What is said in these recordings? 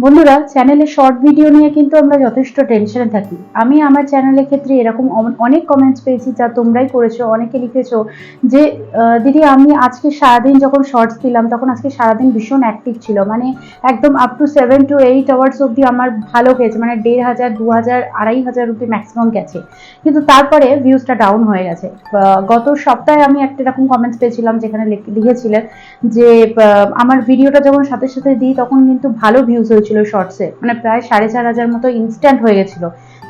বন্ধুরা, চ্যানেলে short video নিয়ে কিন্তু আমরা যথেষ্ট টেনশনে থাকি। আমি আমার চ্যানেলের ক্ষেত্রে এরকম অনেক কমেন্টস পেয়েছি, যা তোমরাই করেছো। অনেকে লিখেছো যে দিদি, আমি আজকে সারাদিন যখন শর্টস দিলাম তখন আজকে সারাদিন ভীষণ অ্যাক্টিভ ছিল, মানে একদম আপ টু 7 to 8 আওয়ার্স অব্দি আমার ভালো গেছে, মানে 1500, 2000, 2500 অব্দি ম্যাক্সিমাম গেছে, কিন্তু তারপরে ভিউজটা ডাউন হয়ে গেছে। গত সপ্তাহে আমি একটা এরকম কমেন্টস পেয়েছিলাম, যেখানে লিখেছিলেন যে আমার ভিডিওটা যখন সাথে সাথে দিই তখন কিন্তু ভালো ভিউজ হয়েছিল শর্টসে, মানে প্রায় 4500 মতো ইনস্ট্যান্ট হয়ে গেছিল,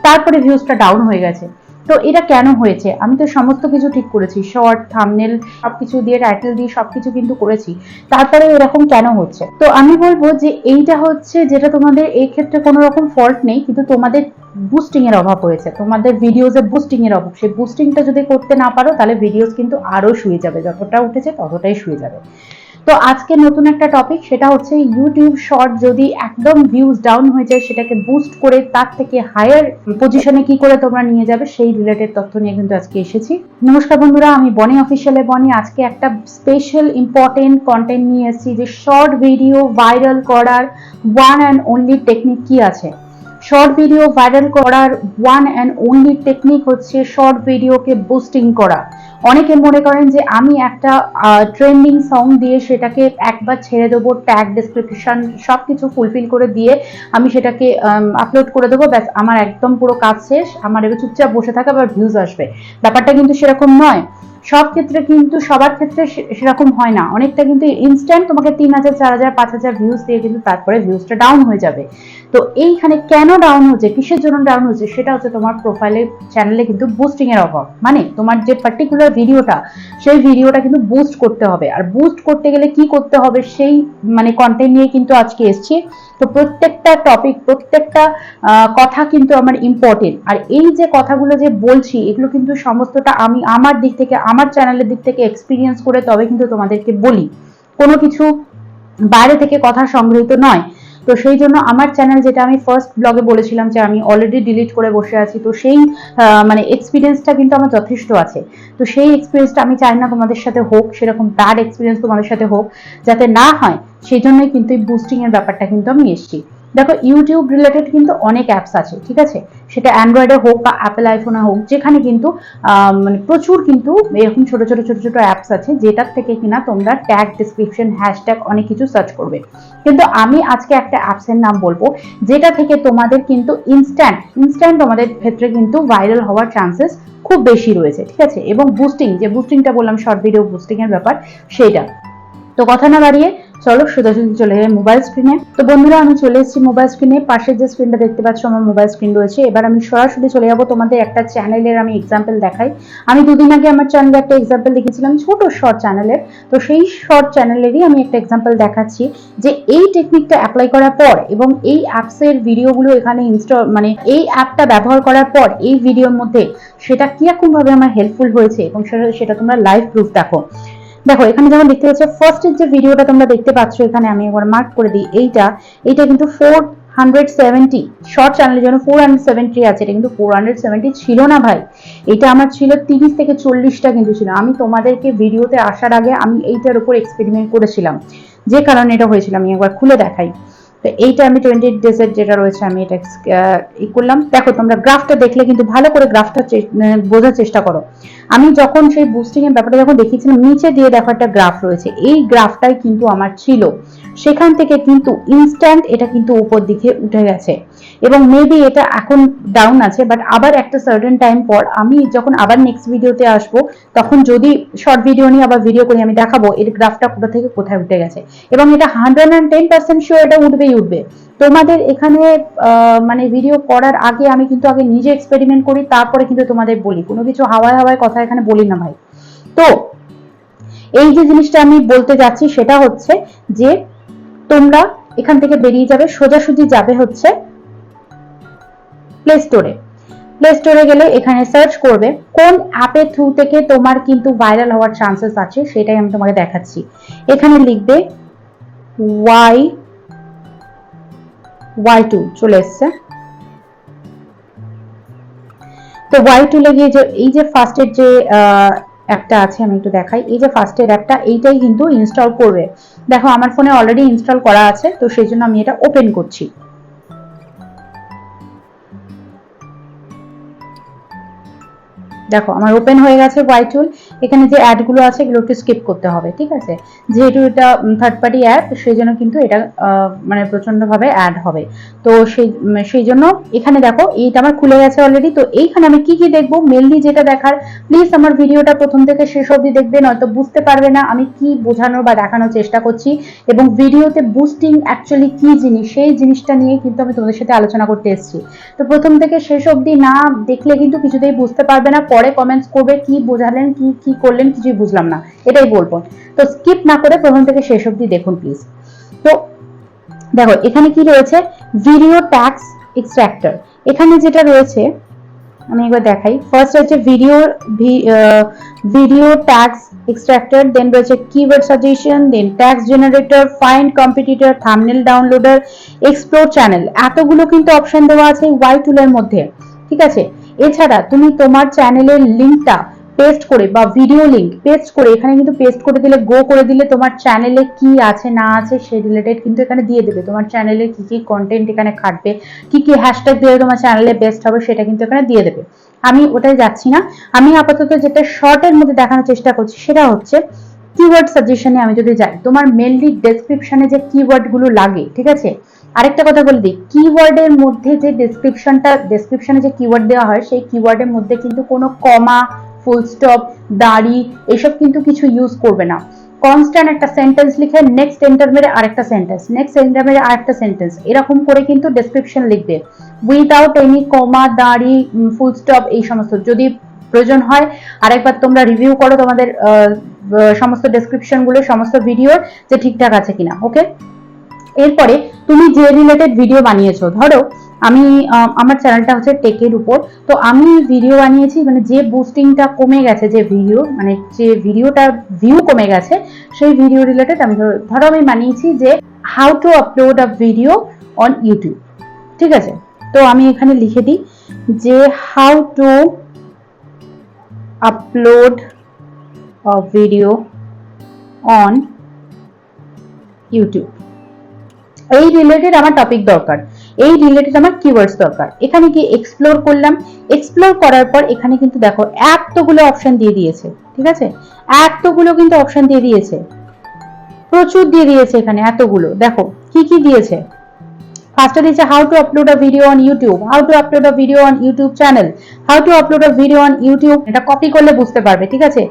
তারপরে ভিউজটা ডাউন হয়ে গেছে। তো এটা কেন হয়েছে? আমি তো সমস্ত কিছু ঠিক করেছি, শর্ট, থাম্বনেল সবকিছু দিয়ে, টাইটেল দিয়ে সবকিছু কিন্তু করেছি, তারপরে এরকম কেন হচ্ছে? তো আমি বলবো যে এইটা হচ্ছে, যেটা তোমাদের এই ক্ষেত্রে কোনো রকম ফল্ট নেই, কিন্তু তোমাদের বুস্টিং এর অভাব হয়েছে, তোমাদের ভিডিওসে বুস্টিং এর অভাব। সেই বুস্টিংটা যদি করতে না পারো তাহলে ভিডিওস কিন্তু আরো শুয়ে যাবে, যতটা উঠেছে ততটাই শুয়ে যাবে। তো আজকে নতুন একটা টপিক, সেটা হচ্ছে ইউটিউব শর্ট যদি একদম ভিউজ ডাউন হয়ে যায়, সেটাকে বুস্ট করে তার থেকে হায়ার পজিশনে কি করে তোমরা নিয়ে যাবে, সেই রিলেটেড তথ্য নিয়ে কিন্তু আজকে এসেছি। নমস্কার বন্ধুরা, আমি বনি অফিসিয়ালে বনি। আজকে একটা স্পেশাল ইম্পর্টেন্ট কন্টেন্ট নিয়ে এসেছি, যে শর্ট ভিডিও ভাইরাল করার ওয়ান অ্যান্ড অনলি টেকনিক কি আছে। শর্ট ভিডিও ভাইরাল করার ওয়ান অ্যান্ড অনলি টেকনিক হচ্ছে শর্ট ভিডিওকে বুস্টিং করা। অনেকে মনে করেন যে আমি একটা ট্রেন্ডিং সং দিয়ে সেটাকে একবার ছেড়ে দেবো, ট্যাগ, ডেসক্রিপশন সবকিছু ফুলফিল করে দিয়ে আমি সেটাকে আপলোড করে দেবো, ব্যাস আমার একদম পুরো কাজ শেষ, আমার এবার চুপচাপ বসে থাকা, আবার ভিউজ আসবে। ব্যাপারটা কিন্তু সেরকম নয়। সব ক্ষেত্রে কিন্তু, সবার ক্ষেত্রে সেরকম হয় না। অনেকটা কিন্তু ইনস্ট্যান্ট তোমাকে 3000, 4000, 5000 ভিউজ দিয়ে কিন্তু তারপরে ভিউজটা ডাউন হয়ে যাবে। তো এইখানে কেন ডাউন হচ্ছে, কিসের জন্য ডাউন হচ্ছে, সেটা হচ্ছে তোমার প্রোফাইলে, চ্যানেলে কিন্তু বুস্টিং এর অভাব। মানে তোমার যে পার্টিকুলার ভিডিওটা, সেই ভিডিওটা কিন্তু বুস্ট করতে হবে। আর বুস্ট করতে গেলে কি করতে হবে, সেই মানে কন্টেন্ট নিয়ে কিন্তু আজকে এসেছি। তো প্রত্যেকটা টপিক, প্রত্যেকটা কথা কিন্তু আমার ইম্পর্টেন্ট। আর এই যে কথাগুলো যে বলছি, এগুলো কিন্তু সমস্তটা আমি আমার দিক থেকে, আমার চ্যানেলের দিক থেকে এক্সপিরিয়েন্স করে তবে কিন্তু তোমাদেরকে বলি, কোনো কিছু বাইরে থেকে কথা সংগৃহীত নয়। তো সেই জন্য আমার চ্যানেল, যেটা আমি ফার্স্ট ব্লগে বলেছিলাম যে আমি অলরেডি ডিলিট করে বসে আছি, তো সেই মানে এক্সপিরিয়েন্সটা কিন্তু আমার যথেষ্ট আছে। তো সেই এক্সপিরিয়েন্সটা আমি চাই না তোমাদের সাথে হোক, সেরকম ব্যাড এক্সপিরিয়েন্স তোমাদের সাথে হোক, যাতে না হয় সেই জন্যই কিন্তু এই বুস্টিং এর ব্যাপারটা কিন্তু আমি এসেছি। দেখো, ইউটিউব রিলেটেড কিন্তু অনেক অ্যাপস আছে, ঠিক আছে, সেটা অ্যান্ড্রয়েডে হোক বা অ্যাপেল আইফোনে হোক, যেখানে কিন্তু মানে প্রচুর কিন্তু এরকম ছোট ছোট ছোট ছোট অ্যাপস আছে, যেটার থেকে কিনা তোমরা ট্যাগ, ডিসক্রিপশন, হ্যাশট্যাগ অনেক কিছু সার্চ করবে। কিন্তু আমি আজকে একটা অ্যাপসের নাম বলবো, যেটা থেকে তোমাদের কিন্তু ইনস্ট্যান্ট তোমাদের ক্ষেত্রে কিন্তু ভাইরাল হওয়ার চান্সেস খুব বেশি রয়েছে, ঠিক আছে। এবং বুস্টিং, যে বুস্টিংটা বললাম, শর্ট ভিডিও বুস্টিং এর ব্যাপার, সেটা। তো কথা না বাড়িয়ে চলো সোজাসুজি চলে যাই মোবাইল স্ক্রিনে। তো বন্ধুরা, আমি চলে এসেছি মোবাইল স্ক্রিনে। পাশের যে স্ক্রিনটা দেখতে পাচ্ছ, আমার মোবাইল স্ক্রিন রয়েছে। এবার আমি সরাসরি চলে যাবো তোমাদের একটা চ্যানেলের আমি এক্সাম্পল দেখাই। আমি দুদিন আগে আমার চ্যানেলে একটা এক্সাম্পল দেখেছিলাম, ছোট শর্ট চ্যানেলের। তো সেই শর্ট চ্যানেলেরই আমি একটা এক্সাম্পল দেখাচ্ছি, যে এই টেকনিকটা অ্যাপ্লাই করার পর এবং এই অ্যাপসের ভিডিওগুলো এখানে মানে এই অ্যাপটা ব্যবহার করার পর এই ভিডিওর মধ্যে সেটা কিরকম ভাবে আমার হেল্পফুল হয়েছে, এবং সেটা তোমরা লাইভ প্রুফ দেখো। দেখো, এখানে যেমন দেখতে পাচ্ছ, ফার্স্টের যে ভিডিওটা তোমরা দেখতে পাচ্ছ, এখানে আমি একবার মার্ক করে দিই, এইটা কিন্তু 470, শর্ট চ্যানেলের জন্য 470 আছে। এটা কিন্তু 470 ছিল না ভাই, এটা আমার ছিল 30 থেকে 40টা কিন্তু ছিল। আমি তোমাদেরকে ভিডিওতে আসার আগে আমি এইটার উপর এক্সপেরিমেন্ট করেছিলাম, যে কারণে এটা হয়েছিল। আমি একবার খুলে দেখাই। তো এইটা আমি 28 ডেজের যেটা রয়েছে, আমি এটা করলাম। দেখো, তোমরা গ্রাফটা দেখলে কিন্তু ভালো করে গ্রাফটা বোঝার চেষ্টা করো। আমি যখন সেই বুস্টিং এর ব্যাপারটা যখন দেখিয়েছিলাম, নিচে দিয়ে দেখো একটা গ্রাফ রয়েছে, এই গ্রাফটাই কিন্তু আমার ছিল। সেখান থেকে কিন্তু ইনস্ট্যান্ট এটা কিন্তু উপর দিকে উঠে গেছে, এবং মেবি এটা এখন ডাউন আছে, বাট আবার একটা সার্টেন টাইম পর আমি যখন আবার নেক্সট ভিডিওতে আসবো, তখন যদি শর্ট ভিডিও নিয়ে আবার ভিডিও করি, আমি দেখাবো এর গ্রাফটা কোথা থেকে কোথায় উঠে গেছে। এবং এটা 110% শিওর এটা উঠবে। তোমাদের এখানে মানে ভিডিও করার আগে আমি কিন্তু আগে নিজে এক্সপেরিমেন্ট করি, তারপরে কিন্তু তোমাদের বলি। কোনো কিছু হাওয়ায় হাওয়ায় কথা এখানে বলি না ভাই। তো এই যে জিনিসটা আমি বলতে যাচ্ছি, সেটা হচ্ছে যে তোমরা এখান থেকে বেরিয়ে যাবে, সোজাসুজি যাবে হচ্ছে প্লে স্টোরে গেলে এখানে সার্চ করবে কোন অ্যাপের থ্রু থেকে তোমার কিন্তু ভাইরাল হওয়ার চান্সেস আছে, সেটাই আমি তোমাকে দেখাচ্ছি। এখানে লিখবে Y2, চলে এসছে। তো Y2 গিয়ে যে এই যে ফার্স্টের যে অ্যাপটা আছে, আমি একটু দেখাই। এই যে ফার্স্টের অ্যাপটা, এইটাই কিন্তু ইনস্টল করবে। দেখো আমার ফোনে অলরেডি ইনস্টল করা আছে, তো সেই জন্য আমি এটা ওপেন করছি। দেখো আমার ওপেন হয়ে গেছে ওয়াই টুল। এখানে যে অ্যাডগুলো আছে এগুলো একটু স্কিপ করতে হবে, ঠিক আছে? যেহেতু এটা থার্ড পার্টি অ্যাপ, সেই জন্য কিন্তু এটা মানে প্রচন্ডভাবে অ্যাড হবে। তো সেই জন্য এখানে দেখো এইটা আমার খুলে গেছে অলরেডি। তো এইখানে আমি কি কি দেখবো, মেনলি যেটা দেখার, প্লিজ আমার ভিডিওটা প্রথম থেকে শেষ অবধি দেখবে, নয়তো বুঝতে পারবে না আমি কি বোঝানোর বা দেখানোর চেষ্টা করছি। এবং ভিডিওতে বুস্টিং অ্যাকচুয়ালি কি জিনিস, সেই জিনিসটা নিয়ে কিন্তু আমি তোমাদের সাথে আলোচনা করতে এসেছি। তো প্রথম থেকে শেষ অবধি না দেখলে কিন্তু কিছুতেই বুঝতে পারবে না, পরে কমেন্টস করবে কি বোঝালেন, কি কি করলেন, কিছুই বুঝলাম না, এটাই বলবো। তো স্কিপ না করে প্রথম থেকে শেষ অবধি দেখুন প্লিজ। তো দেখো এখানে কি রয়েছে, ভিডিও ট্যাক্স এক্সট্রাক্টর। এখানে যেটা রয়েছে আমি একবার দেখাই। ফার্স্ট হচ্ছে ভিডিও ট্যাক্স এক্সট্রাক্টর, দেন রয়েছে keyword suggestion, then tags generator, find competitor, thumbnail downloader, explore channel. এতগুলো কিন্তু অপশন দেওয়া আছে ওয়াই টুলের মধ্যে, ঠিক আছে? এছাড়া তুমি তোমার চ্যানেলের লিঙ্কটা পেস্ট করে বা ভিডিও লিঙ্ক পেস্ট করে, এখানে কিন্তু পেস্ট করে দিলে, গো করে দিলে তোমার চ্যানেলে কি আছে না আছে সেই রিলেটেড কিন্তু এখানে দিয়ে দেবে। তোমার চ্যানেলে কি কি কন্টেন্ট এখানে খাটবে, কি কি হ্যাশট্যাগ দিলে তোমার চ্যানেলে বেস্ট হবে, সেটা কিন্তু এখানে দিয়ে দেবে। আমি ওটাই যাচ্ছি না, আমি আপাতত যেটা শর্টের মধ্যে দেখানোর চেষ্টা করছি সেটা হচ্ছে কিওয়ার্ড সাজেশনে। আমি যদি যাই, তোমার মেনলি ডেসক্রিপশনে যে কিওয়ার্ড গুলো লাগে, ঠিক আছে? আরেকটা কথা বলে দিই, কিওয়ার্ডের মধ্যে যে ডেসক্রিপশনে যে কিওয়ার্ড দেওয়া হয়, সেই কিওয়ার্ডের মধ্যে কিন্তু কোনো কমা, ফুল স্টপ, দাড়ি এসব কিন্তু কিছু ইউজ করবে না। কনস্ট্যান্ট একটা সেন্টেন্স লিখে নেক্সট এন্টার মেরে আরেকটা সেন্টেন্স, নেক্সট এন্টার মেরে আরেকটা সেন্টেন্স, এরকম করে কিন্তু ডেসক্রিপশন লিখবে উইদাউট এনি কমা, দাড়ি, ফুল স্টপ এই সমস্ত। যদি প্রয়োজন হয় আরেকবার তোমরা রিভিউ করো তোমাদের সমস্ত ডেসক্রিপশন গুলো, সমস্ত ভিডিওর যে ঠিকঠাক আছে কিনা, ওকে? এরপরে তুমি যে রিলেটেড ভিডিও বানিয়েছো, ধরো আমি আমার চ্যানেলটা হচ্ছে টেকের উপর, তো আমি ভিডিও বানিয়েছি, মানে যে বুস্টিংটা কমে গেছে, যে ভিডিও মানে যে ভিডিওটার ভিউ কমে গেছে, সেই ভিডিও রিলেটেড আমি ধরো আমি বানিয়েছি যে how to upload a video on YouTube, ঠিক আছে? তো আমি এখানে লিখে দিই যে how to upload a video on YouTube. এই রিলেটেড আমার টপিক দরকার, এই রিলেটেড আমার কিওয়ার্ডস দরকার। এখানে কি এক্সপ্লোর করলাম, এক্সপ্লোর করার পর এখানে কিন্তু দেখো এতগুলো অপশন দিয়ে দিয়েছে, ঠিক আছে? এতগুলো কিন্তু অপশন দিয়ে দিয়েছে, প্রচুর দিয়ে দিয়েছে এখানে এতগুলো। দেখো কি কি দিয়েছে। ফার্স্টে দিয়েছে how to upload a video on YouTube, how to upload a video on YouTube channel, how to upload a video on YouTube. এটা কপি করলে বুঝতে পারবে, ঠিক আছে?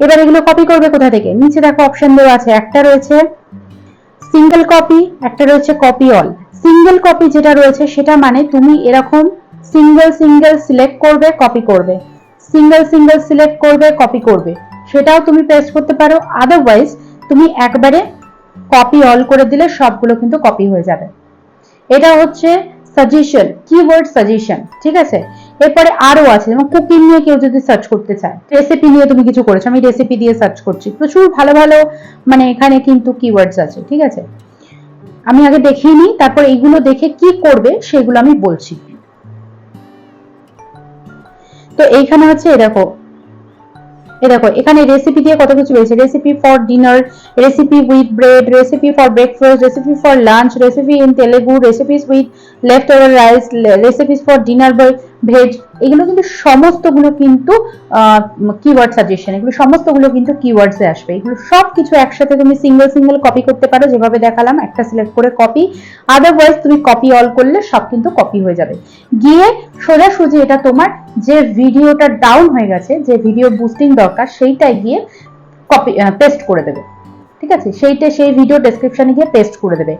এবার এগুলো কপি করবে কোথা থেকে, নিচে দেখো অপশন দেওয়া আছে, একটা রয়েছে সিঙ্গেল কপি, একটা রয়েছে কপি অল। সিঙ্গেল কপি যেটা রয়েছে সেটা মানে তুমি এরকম সিঙ্গেল সিঙ্গেল সিলেক্ট করবে, কপি করবে, সিঙ্গেল সিঙ্গেল সিলেক্ট করবে, কপি করবে, সেটাও তুমি পেস্ট করতে পারো। আদারওয়াইজ তুমি একবারে কপি অল করে দিলে সবগুলো কিন্তু কপি হয়ে যাবে। এটা হচ্ছে সাজেশন, কিওয়ার্ড সাজেশন, ঠিক আছে? এরপরে আরো আছে, যেমন কুকিং নিয়ে কেউ যদি সার্চ করতে চায়, রেসিপি নিয়ে তুমি কিছু করেছো, আমি রেসিপি দিয়ে সার্চ করছি, প্রচুর ভালো ভালো মানে এখানে কিন্তু কিওয়ার্ডস আছে, ঠিক আছে? আমি আগে দেখিয়ে নিই, তারপর এইগুলো দেখে কি করবে সেগুলো আমি বলছি। তো এইখানে হচ্ছে দেখো এখানে রেসিপি দিয়ে কত কিছু রয়েছে, recipe for dinner, recipe with bread, recipe for breakfast, recipe for lunch, recipe in Telugu, recipes with left over rice, recipes for dinner veg. এগুলো কিন্তু সমস্তগুলো কিন্তু কিওয়ার্ড সাজেশন, এগুলো সমস্তগুলো কিন্তু কিওয়ার্ডসে আসবে। এগুলো সব কিছু একসাথে তুমি সিঙ্গেল সিঙ্গেল কপি করতে পারো, যেভাবে দেখালাম, একটা সিলেক্ট করে কপি। আদারওয়াইজ তুমি কপি অল করলে সব কিন্তু কপি হয়ে যাবে। গিয়ে সোজাসুজি এটা তোমার যে ভিডিওটা ডাউন হয়ে গেছে, যে ভিডিও বুস্টিং দরকার, সেইটাই গিয়ে কপি পেস্ট করে দেবে, ঠিক আছে? সেই ভিডিও ডেসক্রিপশনে গিয়ে পেস্ট করে দেবে।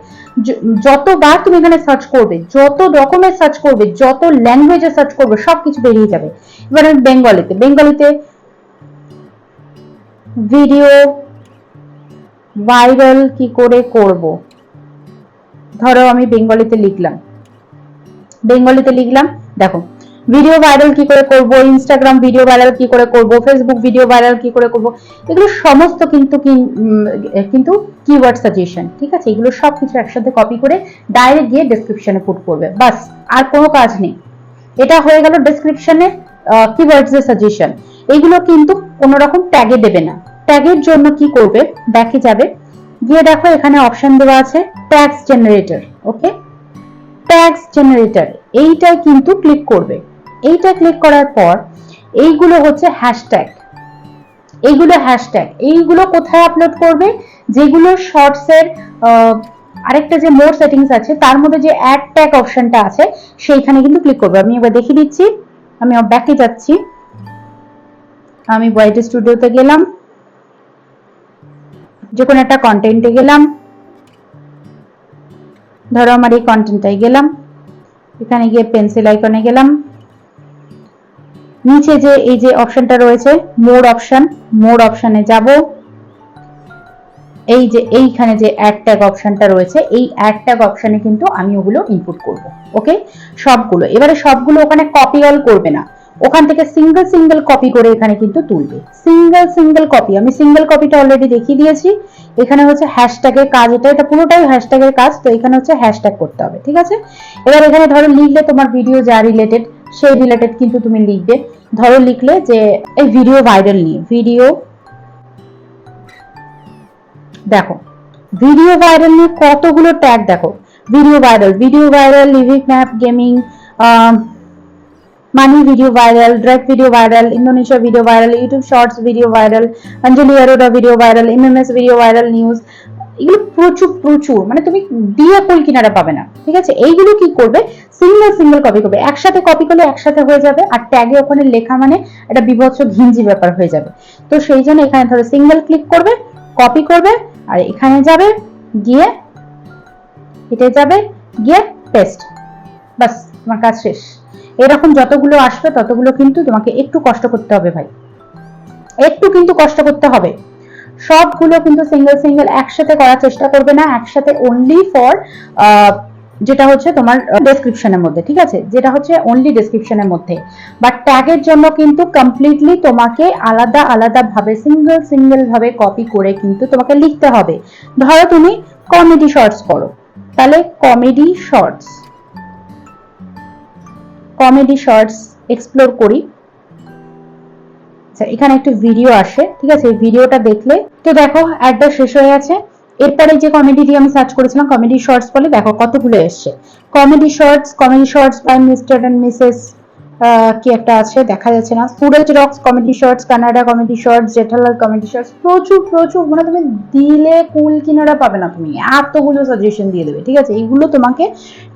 যতবার তুমি এখানে সার্চ করবে, যত রকমের সার্চ করবে, যত ল্যাঙ্গুয়েজে সার্চ করবে, সবকিছু বেরিয়ে যাবে। এবার আমি বেঙ্গলিতে ভিডিও ভাইরাল কি করে করব, ধরো আমি বেঙ্গলিতে লিখলাম, দেখো ভিডিও ভাইরাল কি করে করব, ইনস্টাগ্রাম ভিডিও ভাইরাল কি করে করব, ফেসবুক ভিডিও ভাইরাল কি করে করব, এগুলো সমস্ত কিন্তু কিওয়ার্ড সাজেশন, ঠিক আছে? এগুলো সবকিছু একসাথে কপি করে ডাইরেক্ট গিয়ে ডেসক্রিপশনে পুট করবে, বাস, আর কোনো কাজ নেই। এটা হয়ে গেল ডেসক্রিপশনে কিওয়ার্ডস এর সাজেশন। এগুলো কিন্তু কোনো রকম ট্যাগে দেবে না। ট্যাগের জন্য কি করবে, ব্যাকে যাবে, গিয়ে দেখো এখানে অপশন দেওয়া আছে ট্যাগস জেনারেটর। ওকে, ট্যাগস জেনারেটর এইটা কিন্তু ক্লিক করবে। এইটা ক্লিক করার পর এইগুলো হচ্ছে হ্যাশট্যাগ, এইগুলো কোথায় আপলোড করবে, যেগুলো শর্টস এর আরেকটা যে মোর সেটিংস আছে তার মধ্যে যে অ্যাড ট্যাগ অপশনটা আছে সেইখানে কিন্তু ক্লিক করবে। আমি এবার দেখিয়ে দিচ্ছি, আমি ব্যাকে যাচ্ছি, আমি ওয়াইটি স্টুডিওতে গেলাম, যে কোনো একটা কন্টেন্টে গেলাম, ধরো আমার এই কন্টেন্টটাই গেলাম, এখানে গিয়ে পেন্সিল আইকনে গেলাম, নিচে যে এই যে অপশনটা রয়েছে মোর অপশনে যাব, এই যে এইখানে যে অ্যাড ট্যাগ অপশনটা রয়েছে এই অ্যাড ট্যাগ অপশনে কিন্তু আমি ওগুলো ইনপুট করব। ওকে, সবগুলো, এবারে সবগুলো ওখানে কপি অল করবে না, ওখান থেকে সিঙ্গেল কপি করে এখানে কিন্তু তুলবে। সিঙ্গেল কপি, আমি সিঙ্গেল কপিটা অলরেডি দেখিয়ে দিয়েছি। এখানে হচ্ছে হ্যাশট্যাগের কাজ, এটা পুরোটাই হ্যাশট্যাগের কাজ, তো এখানে হচ্ছে হ্যাশট্যাগ করতে হবে। ঠিক আছে, এবার এখানে ধরো লিখলে তোমার ভিডিও যা রিলেটেড সেই রিলেটেড কিন্তু তুমি লিখবে। ধরো লিখলে যে এই ভিডিও ভাইরাল নিয়ে, দেখো ভিডিও ভাইরাল নিয়ে কতগুলো ট্যাগ, দেখো video viral, living map, gaming, money video viral, drug video viral, Indonesia video viral, YouTube shorts video viral, Anjali Arora video viral, MMS video viral, news, এগুলো প্রচুর, মানে তুমি দিয়ে কুল কিনারা পাবে না। ঠিক আছে, এইগুলো কি করবে, সিঙ্গেল কপি করবে, একসাথে কপি করলে একসাথে হয়ে যাবে, আর ট্যাগে ওখানে লেখা মানে এটা বিভৎস ঘিঞ্জি ব্যাপার হয়ে যাবে। তো সেই জন্য এখানে ধরো সিঙ্গেল ক্লিক করবে, কপি করবে, আর এখানে যাবে, গিয়ে এটা যাবে, গিয়ে পেস্ট, বাস তোমার কাজ শেষ। এরকম যতগুলো আসবে ততগুলো কিন্তু তোমাকে একটু কষ্ট করতে হবে ভাই, একটু কিন্তু কষ্ট করতে হবে। সবগুলো কিন্তু সিঙ্গেল একসাথে করার চেষ্টা করবে না, একসাথে অনলি ফর যেটা হচ্ছে তোমার ডেসক্রিপশনের মধ্যে। ঠিক আছে, যেটা হচ্ছে অনলি ডেসক্রিপশনের মধ্যে, বাট ট্যাগের জন্য কিন্তু কমপ্লিটলি তোমাকে আলাদা ভাবে সিঙ্গেল ভাবে কপি করে কিন্তু তোমাকে লিখতে হবে। ধরো তুমি কমেডি শর্টস করো, তাহলে কমেডি শর্টস এক্সপ্লোর করি। এখানে একটু ভিডিও আসে, ঠিক আছে, এই ভিডিওটা দেখলে তো দেখো অ্যাডটা শেষ হয়ে গেছে। এরপরে যে কমেডি দিয়ে আমি সার্চ করেছিলাম কমেডি শর্টস বলে, দেখো কতগুলো এসছে। Comedy shorts by mister and missus কি একটা আছে, দেখা যাচ্ছে না, Suraj rocks comedy shorts, Canada comedy shorts, Jethalal comedy shorts, প্রচুর, মানে তুমি দিলে কুল কিনারা পাবে না, তুমি এতগুলো সাজেশন দিয়ে দেবে। ঠিক আছে, এইগুলো তোমাকে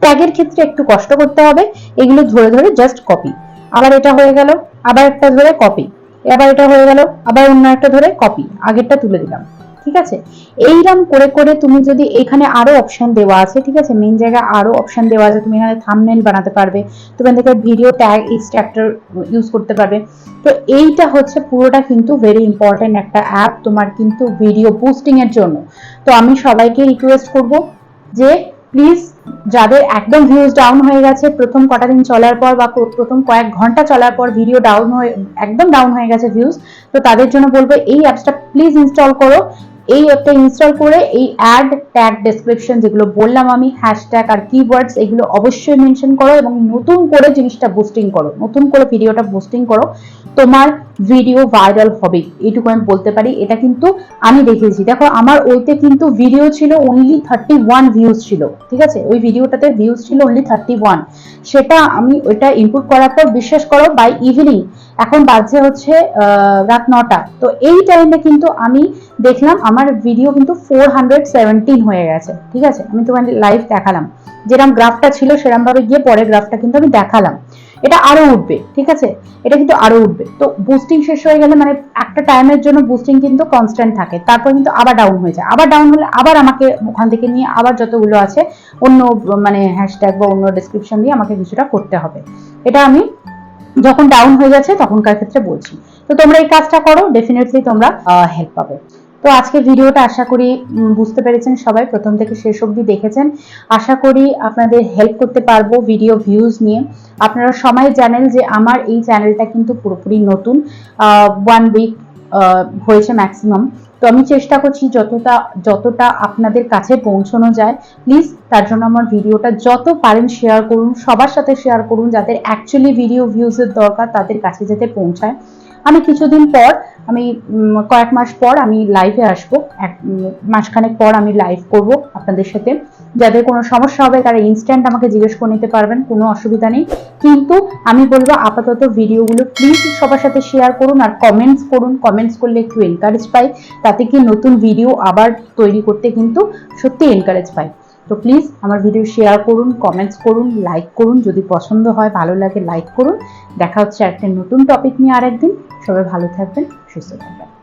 ট্যাগের ক্ষেত্রে একটু কষ্ট করতে হবে, এগুলো ধরে জাস্ট কপি, আবার এটা হয়ে গেল, আবার একটা ধরে কপি, এবার এটা হয়ে গেল, আবার অন্য একটা ধরে কপি, আগেরটা তুলে দিলাম। ঠিক আছে, এইরকম করে তুমি যদি এখানে আরো অপশন দেওয়া আছে, ঠিক আছে, মেইন জায়গায় আরো অপশন দেওয়া আছে, তুমি এখানে থাম্বনেল বানাতে পারবে, তুমি এখানে ভিডিও ট্যাগ এক্সট্রাক্টর ইউজ করতে পারবে। তো এইটা হচ্ছে পুরোটা কিন্তু ভেরি ইম্পর্টেন্ট একটা অ্যাপ তোমার কিন্তু ভিডিও বুস্টিং এর জন্য। তো আমি সবাইকে রিকোয়েস্ট করব যে প্লিজ, যাদের একদম ভিউজ ডাউন হয়ে গেছে প্রথম কটা দিন চলার পর বা প্রথম কয়েক ঘন্টা চলার পর, ভিডিও একদম ডাউন হয়ে গেছে ভিউজ, তো তাদের জন্য বলবো এই অ্যাপসটা প্লিজ ইনস্টল করো। এই অ্যাপটা ইনস্টল করে এই অ্যাড ট্যাগ ডেসক্রিপশন যেগুলো বললাম আমি, হ্যাশট্যাগ আর কিওয়ার্ডস, এগুলো অবশ্যই মেনশন করো এবং নতুন করে জিনিসটা বুস্টিং করো, নতুন করে ভিডিওটা বুস্টিং করো, তোমার ভিডিও ভাইরাল হবে, এইটুকু আমি বলতে পারি। এটা কিন্তু আমি দেখেছি, দেখো আমার ওইতে কিন্তু ভিডিও ছিল অনলি 31 ভিউজ ছিল। ঠিক আছে, ওই ভিডিওটাতে ভিউজ ছিল অনলি 31, সেটা আমি ওইটা ইনপুট করার পর বিশ্বাস করো বাই ইভিনিং, এখন বাজে হচ্ছে রাত 9টা, তো এই টাইমে কিন্তু আমি দেখলাম আমার ভিডিও কিন্তু 417 হয়ে গেছে। ঠিক আছে, আমি তোমাদের লাইভ দেখালাম, যেরকম গ্রাফটা ছিল সেরকম ভাবে গিয়ে পরের গ্রাফটা কিন্তু আমি দেখালাম। এটা আরো উঠবে, ঠিক আছে, এটা কিন্তু আরো উঠবে। তো বুস্টিং শেষ হয়ে গেলে মানে একটা টাইমের জন্য বুস্টিং কিন্তু কনস্ট্যান্ট থাকে, তারপর কিন্তু আবার ডাউন হয়ে যায়, আবার ডাউন হলে আবার আমাকে ওখান থেকে নিয়ে আবার যতগুলো আছে অন্য মানে হ্যাশট্যাগ বা অন্য ডেসক্রিপশন দিয়ে আমাকে কিছুটা করতে হবে। এটা আমি যখন ডাউন হয়ে যাচ্ছে তখনকার ক্ষেত্রে বলছি। তো তোমরা এই কাজটা করো, ডেফিনেটলি তোমরা হেল্প পাবে। তো আজকে ভিডিওটা আশা করি বুঝতে পেরেছেন সবাই, প্রথম থেকে শেষ অবধি দেখেছেন, আশা করি আপনাদের হেল্প করতে পারবো ভিডিও ভিউজ নিয়ে। আপনারা সবাই জানেন যে আমার এই চ্যানেলটা কিন্তু পুরোপুরি নতুন, 1 উইক হয়েছে ম্যাক্সিমাম। তো আমি চেষ্টা করছি যতটা আপনাদের কাছে পৌঁছানো যায়, প্লিজ তার জন্য আমার ভিডিওটা যত পারেন শেয়ার করুন, সবার সাথে শেয়ার করুন, যাদের অ্যাকচুয়ালি ভিডিও ভিউজের দরকার তাদের কাছে যাতে পৌঁছায়। আমি কিছুদিন পর, আমি কয়েক মাস পর আমি লাইভে আসবো, মাসখানেক পর আমি লাইভ করব আপনাদের সাথে। যাদের কোনো সমস্যা হবে তারা ইনস্ট্যান্ট আমাকে জিজ্ঞেস করে নিতে পারবেন, কোনো অসুবিধা নেই। কিন্তু আমি বলবো আপাতত ভিডিওগুলো প্লিজ সবার সাথে শেয়ার করুন আর কমেন্টস করুন। কমেন্টস করলে একটু এনকারেজ পাই, তাতে কি নতুন ভিডিও আবার তৈরি করতে কিন্তু সত্যি এনকারেজ পাই। তো প্লিজ আমার ভিডিও শেয়ার করুন, কমেন্টস করুন, লাইক করুন, যদি পছন্দ হয় ভালো লাগে লাইক করুন। দেখা হচ্ছে একটা নতুন টপিক নিয়ে আরেকদিন। সবাই ভালো থাকবেন, সুস্থ থাকবেন।